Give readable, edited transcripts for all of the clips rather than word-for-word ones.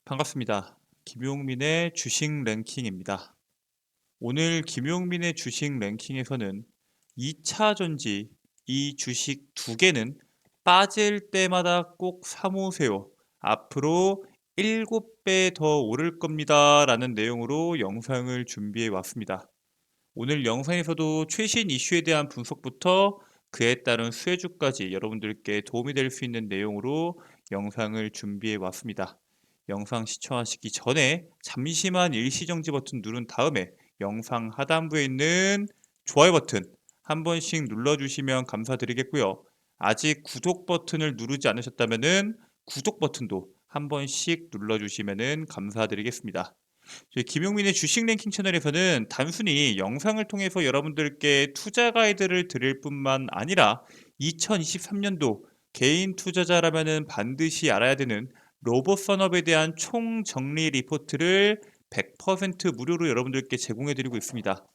반갑습니다. 김용민의 주식 랭킹입니다. 오늘 김용민의 주식 랭킹에서는 2차 전지 이 주식 두 개는 빠질 때마다 꼭 사모으세요. 앞으로 7배 더 오를 겁니다. 라는 내용으로 영상을 준비해 왔습니다. 오늘 영상에서도 최신 이슈에 대한 분석부터 그에 따른 수혜주까지 여러분들께 도움이 될 수 있는 내용으로 영상을 준비해 왔습니다. 영상 시청하시기 전에 잠시만 일시정지 버튼 누른 다음에 영상 하단부에 있는 좋아요 버튼 한 번씩 눌러주시면 감사드리겠고요. 아직 구독 버튼을 누르지 않으셨다면 구독 버튼도 한 번씩 눌러주시면 감사드리겠습니다. 저희 김용민의 주식 랭킹 채널에서는 단순히 영상을 통해서 여러분들께 투자 가이드를 드릴 뿐만 아니라 2023년도 개인 투자자라면 반드시 알아야 되는 로봇 산업에 대한 총정리 리포트를 100% 무료로 여러분들께 제공해 드리고 있습니다.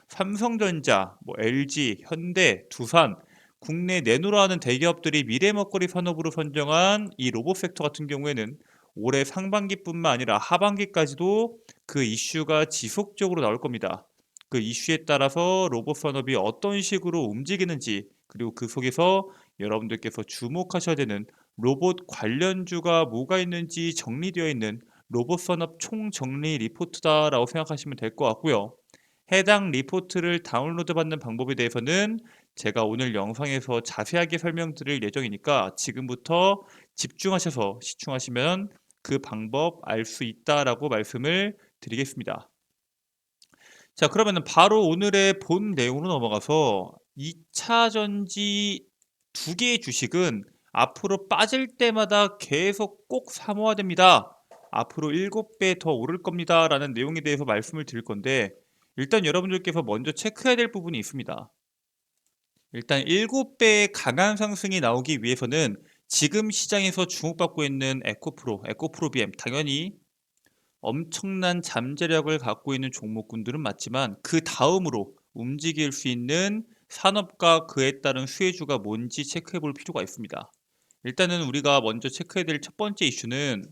삼성전자, LG, 현대, 두산, 국내 내노라하는 대기업들이 미래 먹거리 산업으로 선정한 이 로봇 섹터 같은 경우에는 올해 상반기뿐만 아니라 하반기까지도 그 이슈가 지속적으로 나올 겁니다. 그 이슈에 따라서 로봇 산업이 어떤 식으로 움직이는지, 그리고 그 속에서 여러분들께서 주목하셔야 되는 로봇 관련주가 뭐가 있는지 정리되어 있는 로봇 산업 총정리 리포트다라고 생각하시면 될 것 같고요. 해당 리포트를 다운로드 받는 방법에 대해서는 제가 오늘 영상에서 자세하게 설명드릴 예정이니까 지금부터 집중하셔서 시청하시면 그 방법 알 수 있다라고 말씀을 드리겠습니다. 자, 그러면 바로 오늘의 본 내용으로 넘어가서 2차 전지 두 개의 주식은 앞으로 빠질 때마다 계속 꼭 사모아야 됩니다. 앞으로 7배 더 오를 겁니다. 라는 내용에 대해서 말씀을 드릴 건데 일단 여러분들께서 먼저 체크해야 될 부분이 있습니다. 일단 7배의 강한 상승이 나오기 위해서는 지금 시장에서 주목받고 있는 에코프로 BM 당연히 엄청난 잠재력을 갖고 있는 종목군들은 맞지만 그 다음으로 움직일 수 있는 산업과 그에 따른 수혜주가 뭔지 체크해 볼 필요가 있습니다. 일단은 우리가 먼저 체크해야 될 첫 번째 이슈는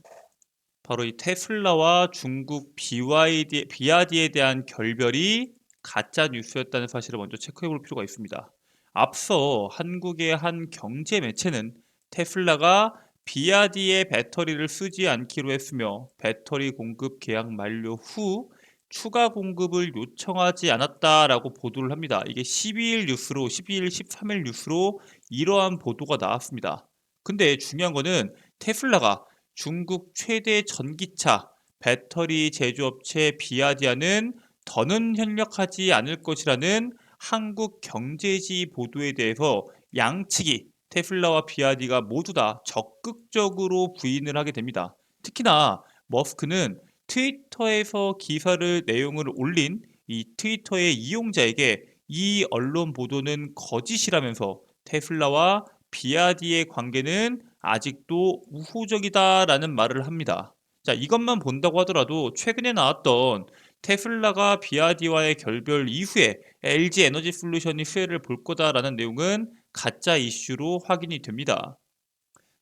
바로 이 테슬라와 중국 BYD에 대한 결별이 가짜 뉴스였다는 사실을 먼저 체크해 볼 필요가 있습니다. 앞서 한국의 한 경제 매체는 테슬라가 비아디의 배터리를 쓰지 않기로 했으며 배터리 공급 계약 만료 후 추가 공급을 요청하지 않았다라고 보도를 합니다. 이게 12일, 13일 뉴스로 이러한 보도가 나왔습니다. 근데 중요한 거는 테슬라가 중국 최대 전기차 배터리 제조업체 비아디아는 더는 협력하지 않을 것이라는 한국 경제지 보도에 대해서 양측이 테슬라와 비아디가 모두 다 적극적으로 부인을 하게 됩니다. 특히나 머스크는 트위터에서 기사를 내용을 올린 이 트위터의 이용자에게 이 언론 보도는 거짓이라면서 테슬라와 비아디의 관계는 아직도 우호적이다라는 말을 합니다. 자, 이것만 본다고 하더라도 최근에 나왔던 테슬라가 비아디와의 결별 이후에 LG 에너지 솔루션이 수혜를 볼 거다라는 내용은 가짜 이슈로 확인이 됩니다.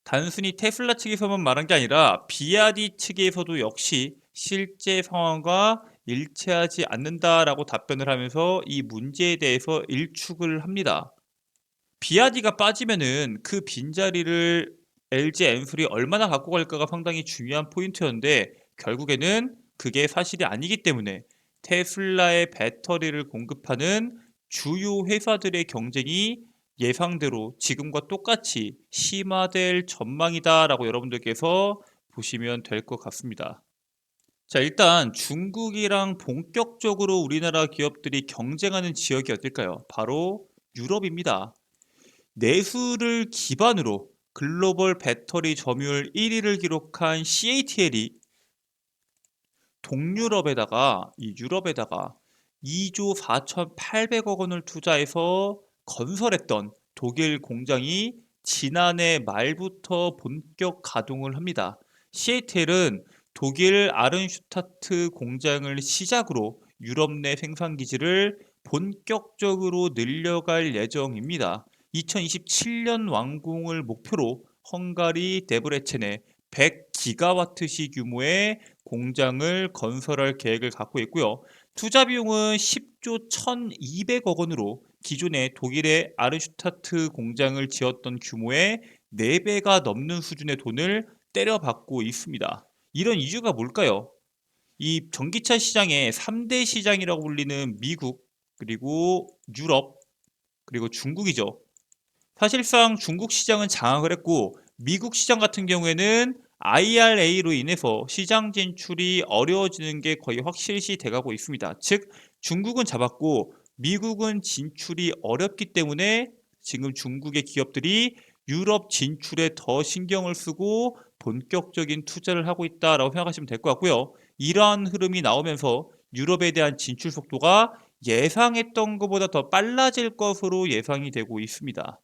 단순히 테슬라 측에서만 말한 게 아니라 비아디 측에서도 역시 실제 상황과 일치하지 않는다라고 답변을 하면서 이 문제에 대해서 일축을 합니다. 비아디가 빠지면은 그 빈자리를 LG 엔솔이 얼마나 갖고 갈까가 상당히 중요한 포인트였는데 결국에는 그게 사실이 아니기 때문에 테슬라의 배터리를 공급하는 주요 회사들의 경쟁이 예상대로 지금과 똑같이 심화될 전망이다라고 여러분들께서 보시면 될 것 같습니다. 자, 일단 중국이랑 본격적으로 우리나라 기업들이 경쟁하는 지역이 어딜까요? 바로 유럽입니다. 내수를 기반으로 글로벌 배터리 점유율 1위를 기록한 CATL이 동유럽에다가 이 유럽에다가 2조 4,800억 원을 투자해서 건설했던 독일 공장이 지난해 말부터 본격 가동을 합니다. CATL은 독일 아른슈타트 공장을 시작으로 유럽 내 생산 기지를 본격적으로 늘려갈 예정입니다. 2027년 완공을 목표로 헝가리 데브레첸에 기가와트시 규모의 공장을 건설할 계획을 갖고 있고요. 투자 비용은 10조 1,200억 원으로 기존의 독일의 아르슈타트 공장을 지었던 규모의 4배가 넘는 수준의 돈을 때려받고 있습니다. 이런 이유가 뭘까요? 이 전기차 시장의 3대 시장이라고 불리는 미국, 그리고 유럽, 그리고 중국이죠. 사실상 중국 시장은 장악을 했고 미국 시장 같은 경우에는 IRA로 인해서 시장 진출이 어려워지는 게 거의 확실시 돼가고 있습니다. 즉 중국은 잡았고 미국은 진출이 어렵기 때문에 지금 중국의 기업들이 유럽 진출에 더 신경을 쓰고 본격적인 투자를 하고 있다라고 생각하시면 될 것 같고요. 이러한 흐름이 나오면서 유럽에 대한 진출 속도가 예상했던 것보다 더 빨라질 것으로 예상이 되고 있습니다.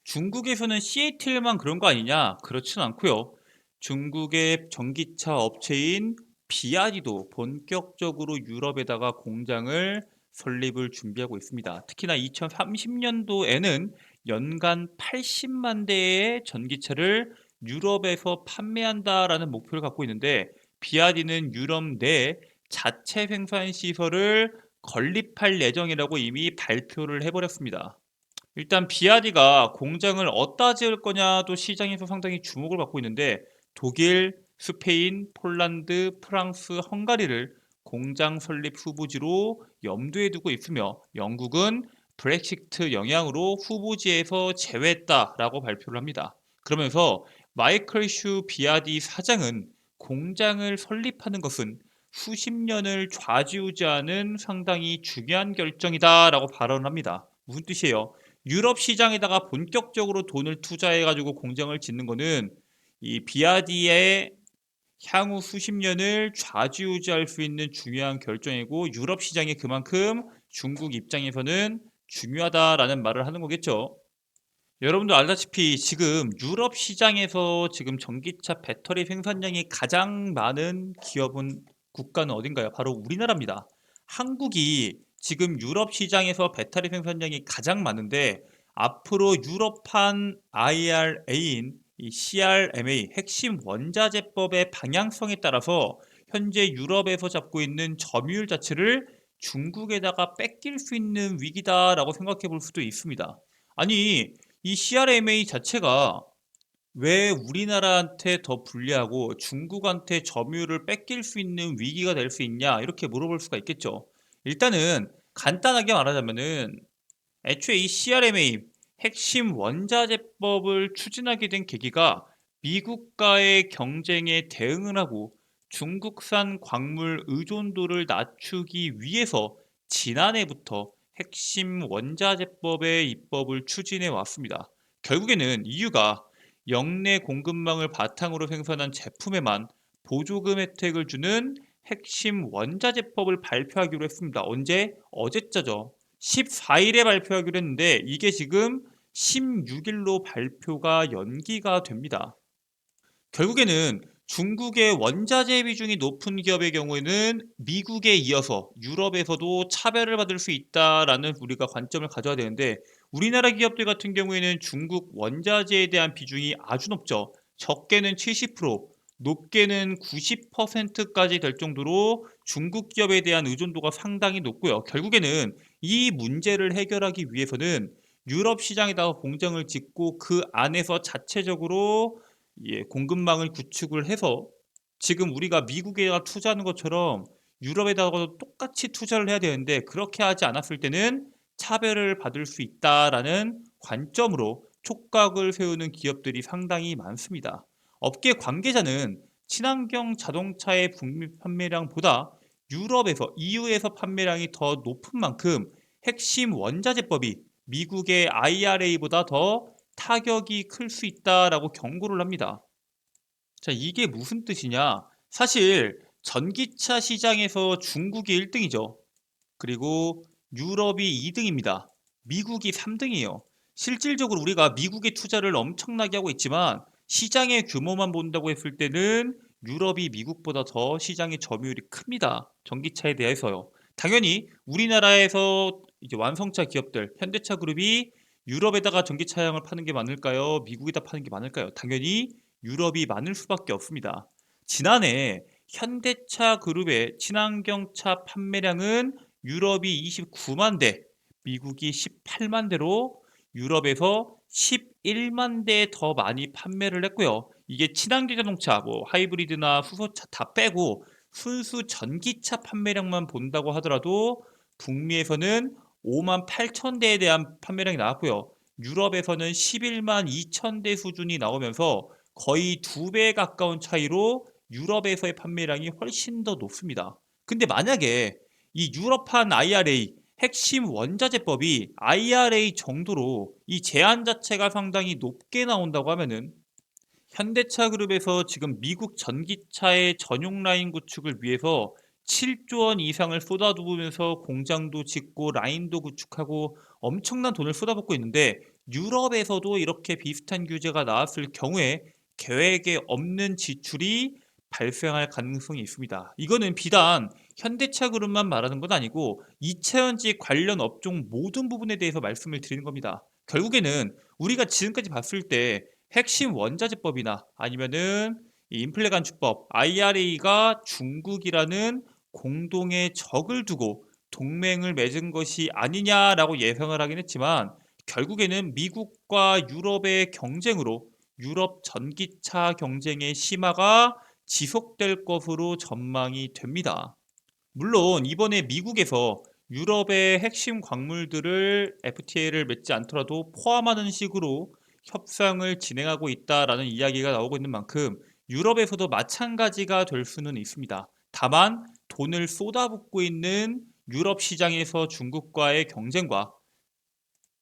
중국에서는 시애틀만 그런 거 아니냐? 그렇진 않고요. 중국의 전기차 업체인 비아디도 본격적으로 유럽에다가 공장을 설립을 준비하고 있습니다. 특히나 2030년도에는 연간 80만 대의 전기차를 유럽에서 판매한다라는 목표를 갖고 있는데 비아디는 유럽 내 자체 생산 시설을 건립할 예정이라고 이미 발표를 해버렸습니다. 일단 비아디가 공장을 어디다 지을 거냐도 시장에서 상당히 주목을 받고 있는데 독일, 스페인, 폴란드, 프랑스, 헝가리를 공장 설립 후보지로 염두에 두고 있으며 영국은 브렉시트 영향으로 후보지에서 제외했다라고 발표를 합니다. 그러면서 마이클 슈 비아디 사장은 공장을 설립하는 것은 수십 년을 좌지우지하는 상당히 중요한 결정이다라고 발언을 합니다. 무슨 뜻이에요? 유럽 시장에다가 본격적으로 돈을 투자해가지고 공장을 짓는 거는 이 비아디의 향후 수십 년을 좌지우지할 수 있는 중요한 결정이고 유럽 시장이 그만큼 중국 입장에서는 중요하다라는 말을 하는 거겠죠. 여러분도 알다시피 지금 유럽 시장에서 지금 전기차 배터리 생산량이 가장 많은 기업은 국가는 어딘가요? 바로 우리나라입니다. 한국이 지금 유럽 시장에서 배터리 생산량이 가장 많은데 앞으로 유럽판 IRA인 이 CRMA 핵심 원자재법의 방향성에 따라서 현재 유럽에서 잡고 있는 점유율 자체를 중국에다가 뺏길 수 있는 위기다라고 생각해 볼 수도 있습니다. 아니 이 CRMA 자체가 왜 우리나라한테 더 불리하고 중국한테 점유율을 뺏길 수 있는 위기가 될 수 있냐 이렇게 물어볼 수가 있겠죠. 일단은 간단하게 말하자면은 애초에 이 CRMA 핵심 원자재법을 추진하게 된 계기가 미국과의 경쟁에 대응을 하고 중국산 광물 의존도를 낮추기 위해서 지난해부터 핵심 원자재법의 입법을 추진해 왔습니다. 결국에는 이유가 역내 공급망을 바탕으로 생산한 제품에만 보조금 혜택을 주는 핵심 원자재법을 발표하기로 했습니다. 언제? 어제자죠. 14일에 발표하기로 했는데 이게 지금 16일로 발표가 연기가 됩니다. 결국에는 중국의 원자재 비중이 높은 기업의 경우에는 미국에 이어서 유럽에서도 차별을 받을 수 있다라는 우리가 관점을 가져야 되는데 우리나라 기업들 같은 경우에는 중국 원자재에 대한 비중이 아주 높죠. 적게는 70%, 높게는 90%까지 될 정도로 중국 기업에 대한 의존도가 상당히 높고요. 결국에는 이 문제를 해결하기 위해서는 유럽 시장에다가 공장을 짓고 그 안에서 자체적으로 공급망을 구축을 해서 지금 우리가 미국에다 투자하는 것처럼 유럽에다가도 똑같이 투자를 해야 되는데 그렇게 하지 않았을 때는 차별을 받을 수 있다라는 관점으로 촉각을 세우는 기업들이 상당히 많습니다. 업계 관계자는 친환경 자동차의 북미 판매량보다 유럽에서 EU에서 판매량이 더 높은 만큼 핵심 원자재법이 미국의 IRA보다 더 타격이 클 수 있다라고 경고를 합니다. 자, 이게 무슨 뜻이냐? 사실 전기차 시장에서 중국이 1등이죠. 그리고 유럽이 2등입니다. 미국이 3등이에요. 실질적으로 우리가 미국에 투자를 엄청나게 하고 있지만 시장의 규모만 본다고 했을 때는 유럽이 미국보다 더 시장의 점유율이 큽니다. 전기차에 대해서요. 당연히 우리나라에서 이제 완성차 기업들, 현대차 그룹이 유럽에다가 전기차량을 파는 게 많을까요? 미국에다 파는 게 많을까요? 당연히 유럽이 많을 수밖에 없습니다. 지난해 현대차 그룹의 친환경차 판매량은 유럽이 29만 대, 미국이 18만 대로 유럽에서 11만 대 더 많이 판매를 했고요. 이게 친환경 자동차, 뭐 하이브리드나 수소차 다 빼고 순수 전기차 판매량만 본다고 하더라도 북미에서는 5만 8천 대에 대한 판매량이 나왔고요. 유럽에서는 11만 2천 대 수준이 나오면서 거의 2배 가까운 차이로 유럽에서의 판매량이 훨씬 더 높습니다. 근데 만약에 이 유럽판 IRA 핵심 원자재법이 IRA 정도로 이 제한 자체가 상당히 높게 나온다고 하면은 현대차 그룹에서 지금 미국 전기차의 전용 라인 구축을 위해서 7조 원 이상을 쏟아부으면서 공장도 짓고 라인도 구축하고 엄청난 돈을 쏟아붓고 있는데 유럽에서도 이렇게 비슷한 규제가 나왔을 경우에 계획에 없는 지출이 발생할 가능성이 있습니다. 이거는 비단 현대차 그룹만 말하는 건 아니고 2차전지 관련 업종 모든 부분에 대해서 말씀을 드리는 겁니다. 결국에는 우리가 지금까지 봤을 때 핵심 원자재법이나 아니면은 이 인플레 간주법 IRA가 중국이라는 공동의 적을 두고 동맹을 맺은 것이 아니냐라고 예상을 하긴 했지만 결국에는 미국과 유럽의 경쟁으로 유럽 전기차 경쟁의 심화가 지속될 것으로 전망이 됩니다. 물론 이번에 미국에서 유럽의 핵심 광물들을 FTA를 맺지 않더라도 포함하는 식으로 협상을 진행하고 있다라는 이야기가 나오고 있는 만큼 유럽에서도 마찬가지가 될 수는 있습니다. 다만 돈을 쏟아붓고 있는 유럽 시장에서 중국과의 경쟁과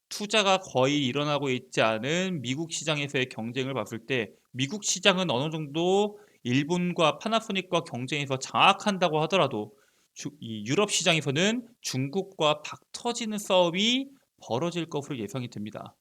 투자가 거의 일어나고 있지 않은 미국 시장에서의 경쟁을 봤을 때 미국 시장은 어느 정도 일본과 파나소닉과 경쟁에서 장악한다고 하더라도 이 유럽 시장에서는 중국과 박 터지는 싸움이 벌어질 것으로 예상이 됩니다.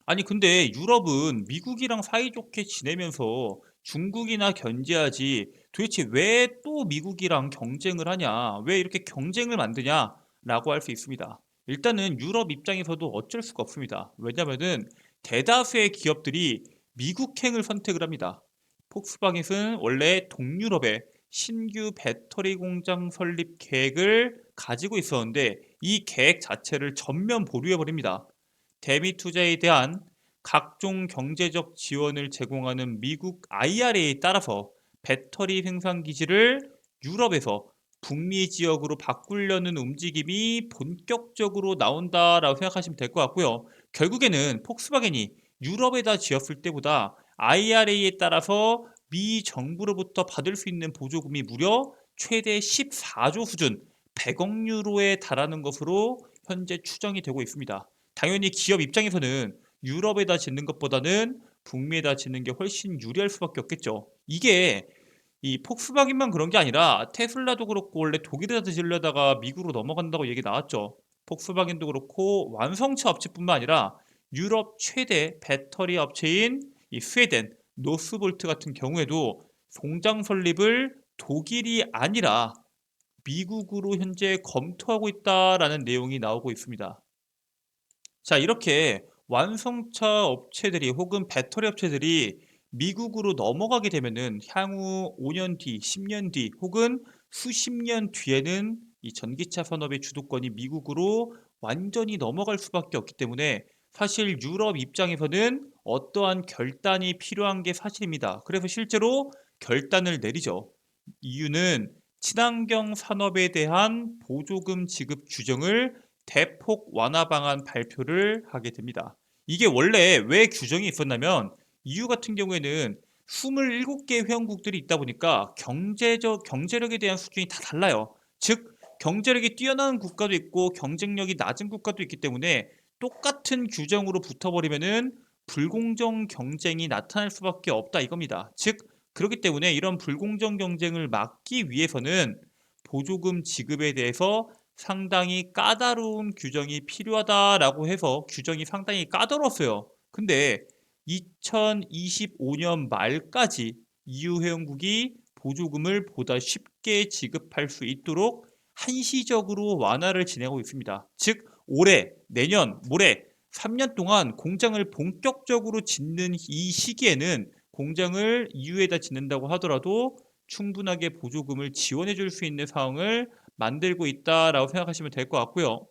아니 근데 유럽은 미국이랑 사이좋게 지내면서 중국이나 견제하지 도대체 왜 또 미국이랑 경쟁을 하냐? 왜 이렇게 경쟁을 만드냐? 라고 할 수 있습니다. 일단은 유럽 입장에서도 어쩔 수가 없습니다. 왜냐면은 대다수의 기업들이 미국행을 선택을 합니다. 폭스바겐은 원래 동유럽에 신규 배터리 공장 설립 계획을 가지고 있었는데 이 계획 자체를 전면 보류해 버립니다. 대미 투자에 대한 각종 경제적 지원을 제공하는 미국 IRA에 따라서 배터리 생산 기지를 유럽에서 북미 지역으로 바꾸려는 움직임이 본격적으로 나온다라고 생각하시면 될 것 같고요. 결국에는 폭스바겐이 유럽에다 지었을 때보다 IRA에 따라서 미 정부로부터 받을 수 있는 보조금이 무려 최대 14조 수준 100억 유로에 달하는 것으로 현재 추정이 되고 있습니다. 당연히 기업 입장에서는 유럽에다 짓는 것보다는 북미에다 짓는 게 훨씬 유리할 수밖에 없겠죠. 이게 이 폭스바겐만 그런 게 아니라 테슬라도 그렇고 원래 독일에다 지으려다가 미국으로 넘어간다고 얘기 나왔죠. 폭스바겐도 그렇고 완성차 업체뿐만 아니라 유럽 최대 배터리 업체인 이 스웨덴 노스볼트 같은 경우에도 공장 설립을 독일이 아니라 미국으로 현재 검토하고 있다라는 내용이 나오고 있습니다. 자, 이렇게 완성차 업체들이 혹은 배터리 업체들이 미국으로 넘어가게 되면은 향후 5년 뒤, 10년 뒤 혹은 수십 년 뒤에는 이 전기차 산업의 주도권이 미국으로 완전히 넘어갈 수밖에 없기 때문에 사실 유럽 입장에서는 어떠한 결단이 필요한 게 사실입니다. 그래서 실제로 결단을 내리죠. 이유는 친환경 산업에 대한 보조금 지급 규정을 대폭 완화 방안 발표를 하게 됩니다. 이게 원래 왜 규정이 있었냐면 EU 같은 경우에는 27개 회원국들이 있다 보니까 경제력에 대한 수준이 다 달라요. 즉 경제력이 뛰어난 국가도 있고 경쟁력이 낮은 국가도 있기 때문에 똑같은 규정으로 붙어버리면은 불공정 경쟁이 나타날 수밖에 없다 이겁니다. 즉 그렇기 때문에 이런 불공정 경쟁을 막기 위해서는 보조금 지급에 대해서 상당히 까다로운 규정이 필요하다라고 해서 규정이 상당히 까다로웠어요. 근데 2025년 말까지 EU 회원국이 보조금을 보다 쉽게 지급할 수 있도록 한시적으로 완화를 진행하고 있습니다. 즉 올해, 내년, 모레 3년 동안 공장을 본격적으로 짓는 이 시기에는 공장을 EU에다 짓는다고 하더라도 충분하게 보조금을 지원해 줄 수 있는 상황을 만들고 있다라고 생각하시면 될 것 같고요.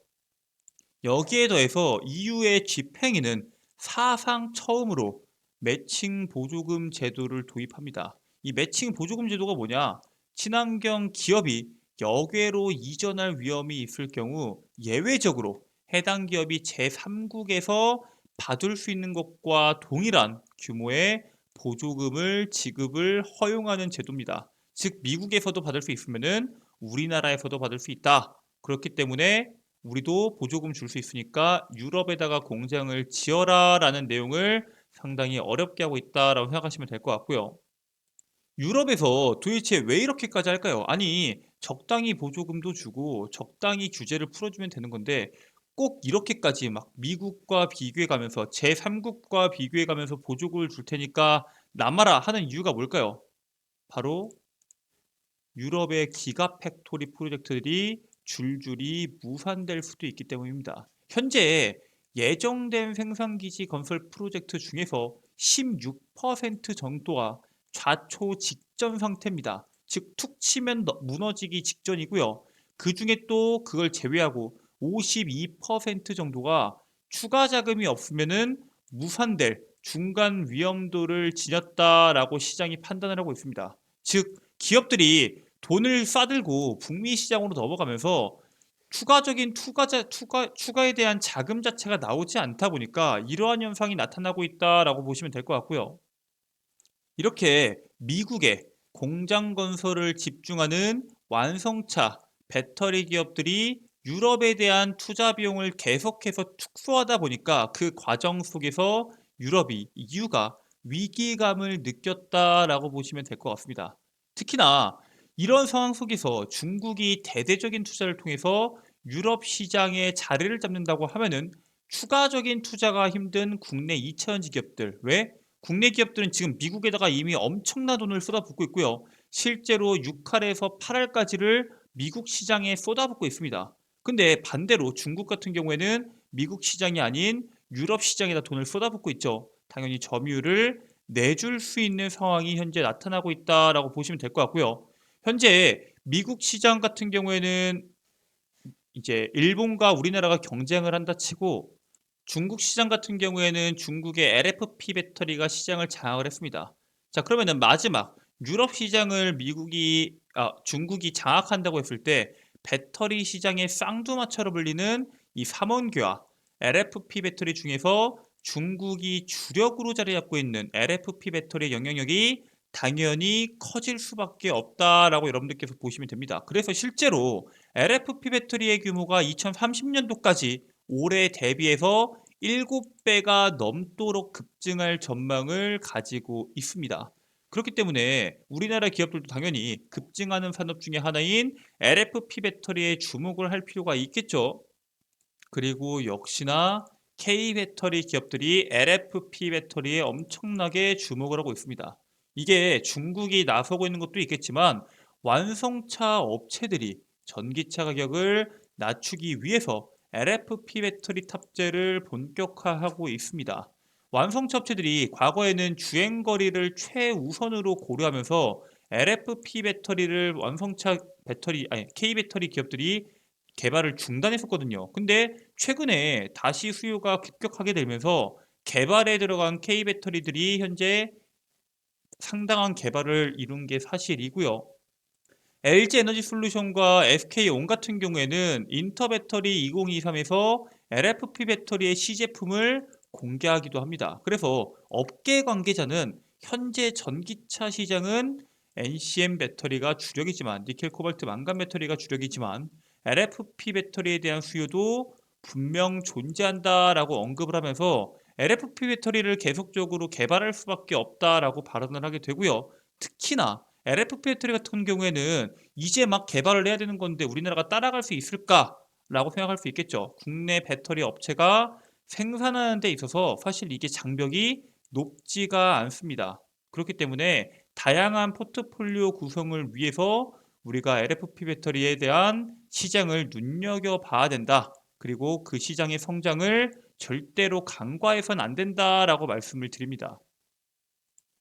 여기에 더해서 EU의 집행위는 사상 처음으로 매칭 보조금 제도를 도입합니다. 이 매칭 보조금 제도가 뭐냐? 친환경 기업이 역외로 이전할 위험이 있을 경우 예외적으로 해당 기업이 제3국에서 받을 수 있는 것과 동일한 규모의 보조금을 지급을 허용하는 제도입니다. 즉 미국에서도 받을 수 있으면은 우리나라에서도 받을 수 있다. 그렇기 때문에 우리도 보조금 줄 수 있으니까 유럽에다가 공장을 지어라 라는 내용을 상당히 어렵게 하고 있다라고 생각하시면 될 것 같고요. 유럽에서 도대체 왜 이렇게까지 할까요? 아니, 적당히 보조금도 주고 적당히 규제를 풀어주면 되는 건데 꼭 이렇게까지 막 미국과 비교해 가면서 제3국과 비교해 가면서 보조금을 줄 테니까 남아라 하는 이유가 뭘까요? 바로 유럽의 기가 팩토리 프로젝트들이 줄줄이 무산될 수도 있기 때문입니다. 현재 예정된 생산기지 건설 프로젝트 중에서 16% 정도가 좌초 직전 상태입니다. 즉 툭 치면 무너지기 직전이고요. 그 중에 또 그걸 제외하고 52% 정도가 추가 자금이 없으면은 무산될 중간 위험도를 지녔다라고 시장이 판단을 하고 있습니다. 즉 기업들이 돈을 싸들고 북미 시장으로 넘어가면서 추가에 대한 자금 자체가 나오지 않다 보니까 이러한 현상이 나타나고 있다라고 보시면 될 것 같고요. 이렇게 미국의 공장 건설을 집중하는 완성차 배터리 기업들이 유럽에 대한 투자 비용을 계속해서 축소하다 보니까 그 과정 속에서 유럽이 EU가 위기감을 느꼈다라고 보시면 될 것 같습니다. 특히나 이런 상황 속에서 중국이 대대적인 투자를 통해서 유럽 시장에 자리를 잡는다고 하면은 추가적인 투자가 힘든 국내 2차전지 기업들, 왜? 국내 기업들은 지금 미국에다가 이미 엄청난 돈을 쏟아붓고 있고요. 실제로 6할에서 8할까지를 미국 시장에 쏟아붓고 있습니다. 근데 반대로 중국 같은 경우에는 미국 시장이 아닌 유럽 시장에다 돈을 쏟아붓고 있죠. 당연히 점유율을 내줄 수 있는 상황이 현재 나타나고 있다라고 보시면 될 것 같고요. 현재 미국 시장 같은 경우에는 이제 일본과 우리나라가 경쟁을 한다 치고 중국 시장 같은 경우에는 중국의 LFP 배터리가 시장을 장악을 했습니다. 자, 그러면은 마지막 유럽 시장을 중국이 장악한다고 했을 때 배터리 시장의 쌍두마차로 불리는 이 삼원교와 LFP 배터리 중에서 중국이 주력으로 자리 잡고 있는 LFP 배터리의 영향력이 당연히 커질 수밖에 없다라고 여러분들께서 보시면 됩니다. 그래서 실제로 LFP 배터리의 규모가 2030년도까지 올해 대비해서 7배가 넘도록 급증할 전망을 가지고 있습니다. 그렇기 때문에 우리나라 기업들도 당연히 급증하는 산업 중에 하나인 LFP 배터리에 주목을 할 필요가 있겠죠. 그리고 역시나 K배터리 기업들이 LFP 배터리에 엄청나게 주목을 하고 있습니다. 이게 중국이 나서고 있는 것도 있겠지만 완성차 업체들이 전기차 가격을 낮추기 위해서 LFP 배터리 탑재를 본격화하고 있습니다. 완성차 업체들이 과거에는 주행거리를 최우선으로 고려하면서 LFP 배터리를 K배터리 기업들이 개발을 중단했었거든요. 근데 최근에 다시 수요가 급격하게 되면서 개발에 들어간 K배터리들이 현재 상당한 개발을 이룬 게 사실이고요. LG에너지솔루션과 SK온 같은 경우에는 인터배터리 2023에서 LFP 배터리의 시제품을 공개하기도 합니다. 그래서 업계 관계자는 현재 전기차 시장은 NCM 배터리가 주력이지만 니켈, 코발트, 망간 배터리가 주력이지만 LFP 배터리에 대한 수요도 분명 존재한다라고 언급을 하면서 LFP 배터리를 계속적으로 개발할 수밖에 없다라고 발언을 하게 되고요. 특히나 LFP 배터리 같은 경우에는 이제 막 개발을 해야 되는 건데 우리나라가 따라갈 수 있을까라고 생각할 수 있겠죠. 국내 배터리 업체가 생산하는 데 있어서 사실 이게 장벽이 높지가 않습니다. 그렇기 때문에 다양한 포트폴리오 구성을 위해서 우리가 LFP 배터리에 대한 시장을 눈여겨봐야 된다. 그리고 그 시장의 성장을 절대로 간과해서는 안 된다라고 말씀을 드립니다.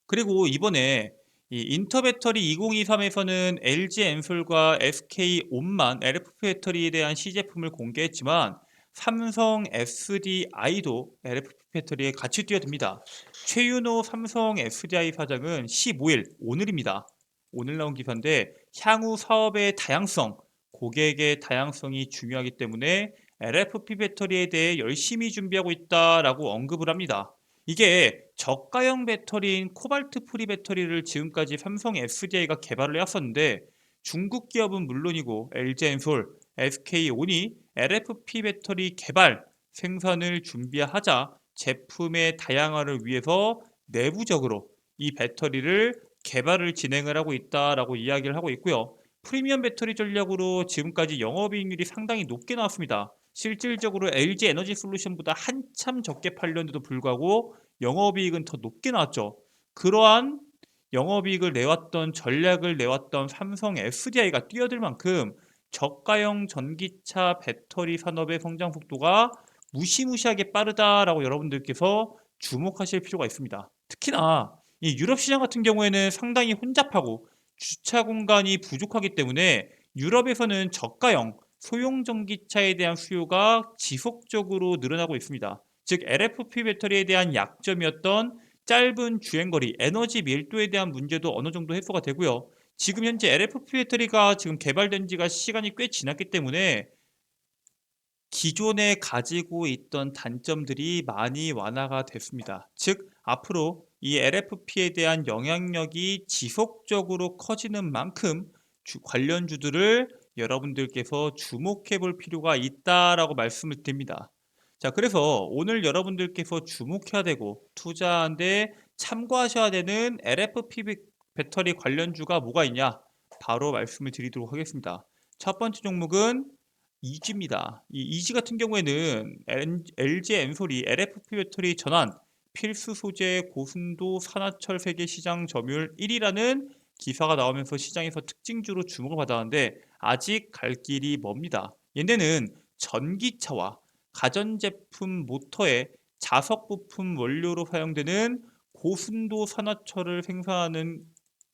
그리고 이번에 이 인터배터리 2023에서는 LG 엔솔과 SK온만 LFP 배터리에 대한 시제품을 공개했지만 삼성 SDI도 LFP 배터리에 같이 뛰어듭니다. 최윤호 삼성 SDI 사장은 15일 오늘입니다. 오늘 나온 기사인데 향후 사업의 다양성, 고객의 다양성이 중요하기 때문에 LFP 배터리에 대해 열심히 준비하고 있다라고 언급을 합니다. 이게 저가형 배터리인 코발트 프리 배터리를 지금까지 삼성 SDI가 개발을 해왔었는데 중국 기업은 물론이고 LG엔솔, SK온이 LFP 배터리 개발, 생산을 준비하자 제품의 다양화를 위해서 내부적으로 이 배터리를 개발을 진행을 하고 있다라고 이야기를 하고 있고요. 프리미엄 배터리 전략으로 지금까지 영업이익률이 상당히 높게 나왔습니다. 실질적으로 LG 에너지 솔루션보다 한참 적게 팔렸는데도 불구하고 영업이익은 더 높게 나왔죠. 그러한 영업이익을 내왔던 전략을 내왔던 삼성 SDI가 뛰어들 만큼 저가형 전기차 배터리 산업의 성장 속도가 무시무시하게 빠르다라고 여러분들께서 주목하실 필요가 있습니다. 특히나 이 유럽 시장 같은 경우에는 상당히 혼잡하고 주차 공간이 부족하기 때문에 유럽에서는 저가형 소형 전기차에 대한 수요가 지속적으로 늘어나고 있습니다. 즉 LFP 배터리에 대한 약점이었던 짧은 주행거리, 에너지 밀도에 대한 문제도 어느 정도 해소가 되고요. 지금 현재 LFP 배터리가 지금 개발된 지가 시간이 꽤 지났기 때문에 기존에 가지고 있던 단점들이 많이 완화가 됐습니다. 즉 앞으로 이 LFP에 대한 영향력이 지속적으로 커지는 만큼 관련주들을 여러분들께서 주목해 볼 필요가 있다라고 말씀을 드립니다. 자, 그래서 오늘 여러분들께서 주목해야 되고 투자하는데 참고하셔야 되는 LFP 배터리 관련주가 뭐가 있냐? 바로 말씀을 드리도록 하겠습니다. 첫 번째 종목은 이지입니다. 이 이지 같은 경우에는 LG 엔솔이 LFP 배터리 전환 필수 소재 고순도 산화철 세계 시장 점유율 1위라는 기사가 나오면서 시장에서 특징주로 주목을 받았는데 아직 갈 길이 멉니다. 얘네는 전기차와 가전제품 모터의 자석 부품 원료로 사용되는 고순도 산화철을 생산하는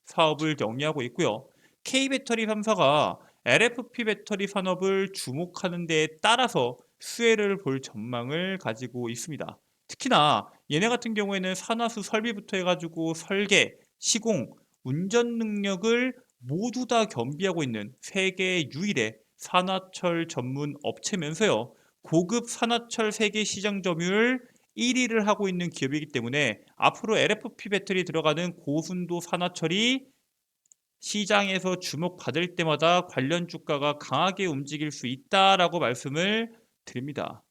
사업을 영위하고 있고요. K배터리 3사가 LFP 배터리 산업을 주목하는 데에 따라서 수혜를 볼 전망을 가지고 있습니다. 특히나 얘네 같은 경우에는 산화수 설비부터 해가지고 설계, 시공, 운전 능력을 모두 다 겸비하고 있는 세계 유일의 산화철 전문 업체면서요. 고급 산화철 세계 시장 점유율 1위를 하고 있는 기업이기 때문에 앞으로 LFP 배터리 들어가는 고순도 산화철이 시장에서 주목받을 때마다 관련 주가가 강하게 움직일 수 있다라고 말씀을 드립니다.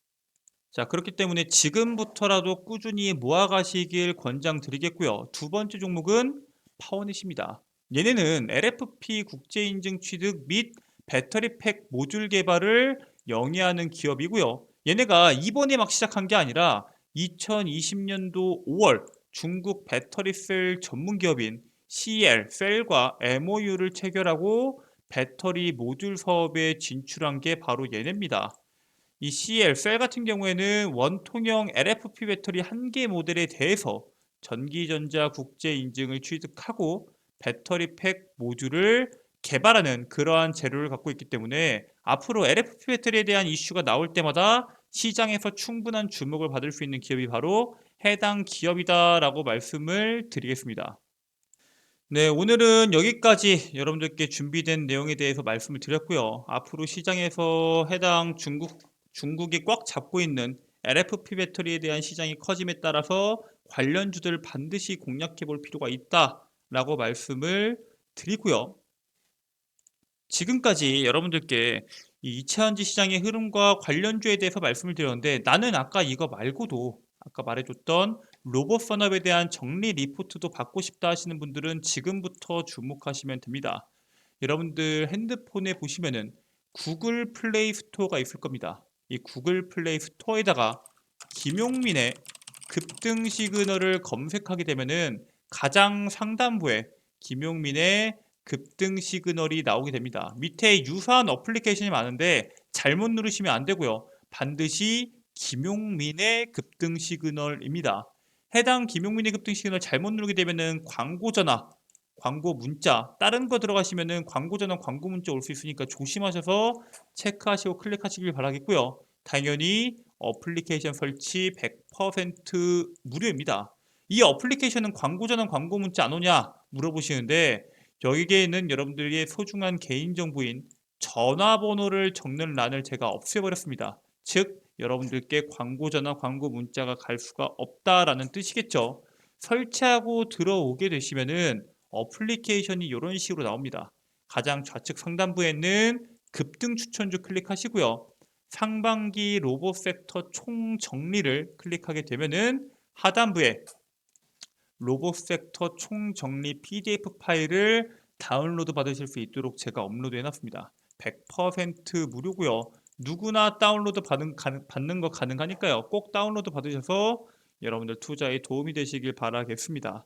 자, 그렇기 때문에 지금부터라도 꾸준히 모아가시길 권장드리겠고요. 두 번째 종목은 파워넷입니다. 얘네는 LFP 국제인증 취득 및 배터리 팩 모듈 개발을 영위하는 기업이고요. 얘네가 이번에 막 시작한 게 아니라 2020년도 5월 중국 배터리 셀 전문 기업인 CL 셀과 MOU를 체결하고 배터리 모듈 사업에 진출한 게 바로 얘네입니다. 이 CL 셀 같은 경우에는 원통형 LFP 배터리 한 개 모델에 대해서 전기전자 국제 인증을 취득하고 배터리 팩 모듈을 개발하는 그러한 재료를 갖고 있기 때문에 앞으로 LFP 배터리에 대한 이슈가 나올 때마다 시장에서 충분한 주목을 받을 수 있는 기업이 바로 해당 기업이다라고 말씀을 드리겠습니다. 네, 오늘은 여기까지 여러분들께 준비된 내용에 대해서 말씀을 드렸고요. 앞으로 시장에서 해당 중국이 꽉 잡고 있는 LFP 배터리에 대한 시장이 커짐에 따라서 관련주들 반드시 공략해 볼 필요가 있다라고 말씀을 드리고요. 지금까지 여러분들께 이 2차전지 시장의 흐름과 관련주에 대해서 말씀을 드렸는데 나는 아까 이거 말고도 아까 말해줬던 로봇 산업에 대한 정리 리포트도 받고 싶다 하시는 분들은 지금부터 주목하시면 됩니다. 여러분들 핸드폰에 보시면은 구글 플레이 스토어가 있을 겁니다. 이 구글 플레이 스토어에다가 김용민의 급등 시그널을 검색하게 되면은 가장 상단부에 김용민의 급등 시그널이 나오게 됩니다. 밑에 유사한 어플리케이션이 많은데 잘못 누르시면 안 되고요. 반드시 김용민의 급등 시그널입니다. 해당 김용민의 급등 시그널 잘못 누르게 되면은 광고 전화, 광고 문자, 다른 거 들어가시면은 광고 전화, 광고 문자 올 수 있으니까 조심하셔서 체크하시고 클릭하시길 바라겠고요. 당연히 어플리케이션 설치 100% 무료입니다. 이 어플리케이션은 광고 전화, 광고 문자 안 오냐 물어보시는데 여기에는 여러분들의 소중한 개인정보인 전화번호를 적는 란을 제가 없애버렸습니다. 즉 여러분들께 광고 전화, 광고 문자가 갈 수가 없다라는 뜻이겠죠. 설치하고 들어오게 되시면은 어플리케이션이 이런 식으로 나옵니다. 가장 좌측 상단부에는 급등 추천주 클릭하시고요. 상반기 로봇 섹터 총정리를 클릭하게 되면은 하단부에 로봇 섹터 총정리 PDF 파일을 다운로드 받으실 수 있도록 제가 업로드 해놨습니다. 100% 무료고요. 누구나 다운로드 받는 거 가능하니까요. 꼭 다운로드 받으셔서 여러분들 투자에 도움이 되시길 바라겠습니다.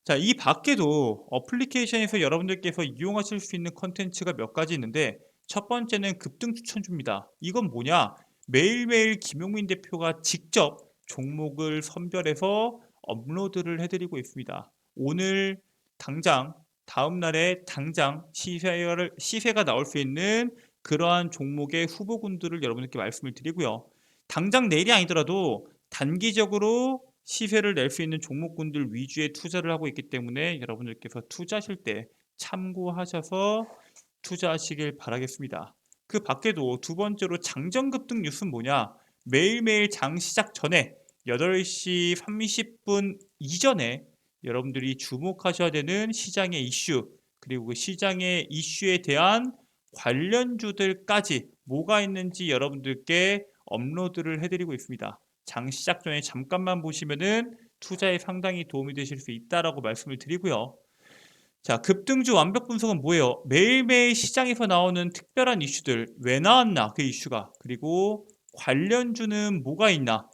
자, 이 밖에도 어플리케이션에서 여러분들께서 이용하실 수 있는 컨텐츠가 몇 가지 있는데 첫 번째는 급등 추천주입니다. 이건 뭐냐? 매일매일 김용민 대표가 직접 종목을 선별해서 업로드를 해드리고 있습니다. 오늘 당장 다음 날에 당장 시세가 나올 수 있는 그러한 종목의 후보군들을 여러분들께 말씀을 드리고요. 당장 내일이 아니더라도 단기적으로 시세를 낼 수 있는 종목군들 위주의 투자를 하고 있기 때문에 여러분들께서 투자하실 때 참고하셔서 투자하시길 바라겠습니다. 그 밖에도 두 번째로 장전 급등 뉴스는 뭐냐? 매일매일 장 시작 전에 8시 30분 이전에 여러분들이 주목하셔야 되는 시장의 이슈, 그리고 그 시장의 이슈에 대한 관련주들까지 뭐가 있는지 여러분들께 업로드를 해드리고 있습니다. 장 시작 전에 잠깐만 보시면은 투자에 상당히 도움이 되실 수 있다라고 말씀을 드리고요. 자, 급등주 완벽 분석은 뭐예요? 매일매일 시장에서 나오는 특별한 이슈들, 왜 나왔나, 그 이슈가. 그리고 관련주는 뭐가 있나,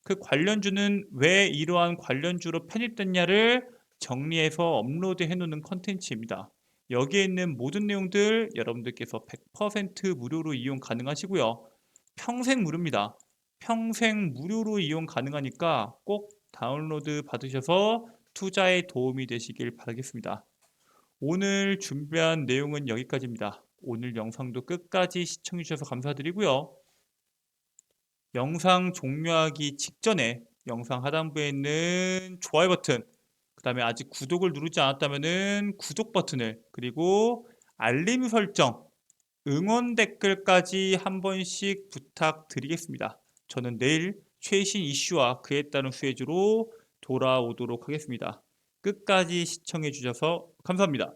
그 관련주는 왜 이러한 관련주로 편입됐냐를 정리해서 업로드 해놓는 컨텐츠입니다. 여기에 있는 모든 내용들 여러분들께서 100% 무료로 이용 가능하시고요. 평생 무료입니다. 평생 무료로 이용 가능하니까 꼭 다운로드 받으셔서 투자에 도움이 되시길 바라겠습니다. 오늘 준비한 내용은 여기까지입니다. 오늘 영상도 끝까지 시청해 주셔서 감사드리고요. 영상 종료하기 직전에 영상 하단부에 있는 좋아요 버튼, 그 다음에 아직 구독을 누르지 않았다면 구독 버튼을, 그리고 알림 설정, 응원 댓글까지 한 번씩 부탁드리겠습니다. 저는 내일 최신 이슈와 그에 따른 수혜주로 돌아오도록 하겠습니다. 끝까지 시청해 주셔서 감사합니다.